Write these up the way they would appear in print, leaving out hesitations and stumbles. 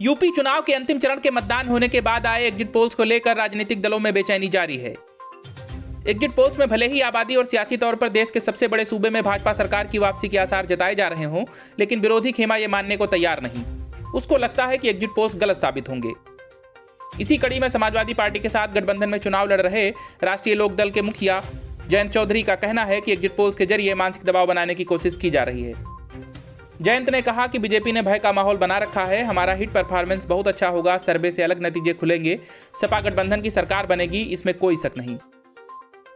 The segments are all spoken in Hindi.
यूपी चुनाव के अंतिम चरण के मतदान होने के बाद आए एग्जिट पोल्स को लेकर राजनीतिक दलों में बेचैनी जारी है। एग्जिट पोल्स में भले ही आबादी और सियासी तौर पर देश के सबसे बड़े सूबे में भाजपा सरकार की वापसी के आसार जताए जा रहे हों, लेकिन विरोधी खेमा यह मानने को तैयार नहीं। उसको लगता है कि एग्जिट पोल्स गलत साबित होंगे। इसी कड़ी में समाजवादी पार्टी के साथ गठबंधन में चुनाव लड़ रहे राष्ट्रीय लोक दल के मुखिया जयंत चौधरी का कहना है कि एग्जिट पोल्स के जरिए मानसिक दबाव बनाने की कोशिश की जा रही है। जयंत ने कहा कि बीजेपी ने भय का माहौल बना रखा है, हमारा हिट परफॉर्मेंस बहुत अच्छा होगा, सर्वे से अलग नतीजे खुलेंगे, सपा गठबंधन की सरकार बनेगी, इसमें कोई शक नहीं।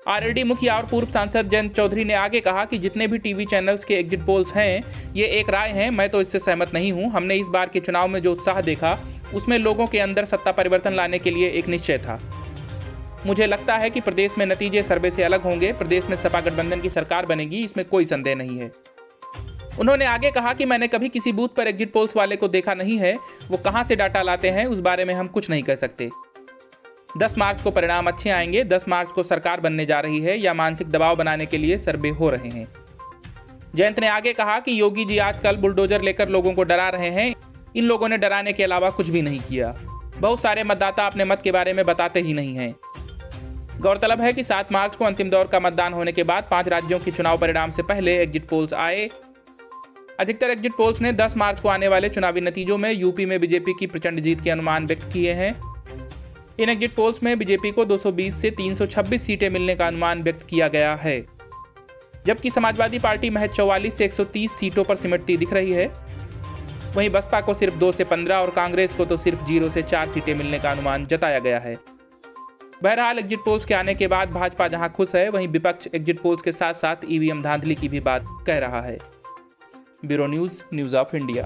आरएलडी मुखिया और पूर्व सांसद जयंत चौधरी ने आगे कहा कि जितने भी टीवी चैनल्स के एग्जिट पोल्स हैं, ये एक राय है, मैं तो इससे सहमत नहीं हूं। हमने इस बार के चुनाव में जो उत्साह देखा, उसमें लोगों के अंदर सत्ता परिवर्तन लाने के लिए एक निश्चय था। मुझे लगता है कि प्रदेश में नतीजे सर्वे से अलग होंगे, प्रदेश में सपा गठबंधन की सरकार बनेगी, इसमें कोई संदेह नहीं है। उन्होंने आगे कहा कि मैंने कभी किसी बूथ पर एग्जिट पोल्स वाले को देखा नहीं है, वो कहां से डाटा लाते हैं उस बारे में हम कुछ नहीं कह सकते। 10 मार्च को परिणाम अच्छे आएंगे, 10 मार्च को सरकार बनने जा रही है या मानसिक दबाव बनाने के लिए सर्वे हो रहे हैं। जयंत ने आगे कहा कि योगी जी आजकल बुलडोजर लेकर लोगों को डरा रहे हैं, इन लोगों ने डराने के अलावा कुछ भी नहीं किया। बहुत सारे मतदाता अपने मत के बारे में बताते ही नहीं हैं। गौरतलब है कि 7 मार्च को अंतिम दौर का मतदान होने के बाद 5 राज्यों के चुनाव परिणाम से पहले एग्जिट पोल्स आए। अधिकतर एग्जिट पोल्स ने 10 मार्च को आने वाले चुनावी नतीजों में यूपी में बीजेपी की प्रचंड जीत के अनुमान व्यक्त किए हैं। इन एग्जिट पोल्स में बीजेपी को 220 से 326 सीटें मिलने का अनुमान व्यक्त किया गया है, जबकि समाजवादी पार्टी महज 44 से 130 सीटों पर सिमटती दिख रही है। वहीं बसपा को सिर्फ 2 से 15 और कांग्रेस को तो सिर्फ 0 से 4 सीटें मिलने का अनुमान जताया गया है। बहरहाल एग्जिट पोल्स के आने के बाद भाजपा जहां खुश है, वहीं विपक्ष एग्जिट पोल्स के साथ साथ ईवीएम धांधली की भी बात कह रहा है। Bureau news of India.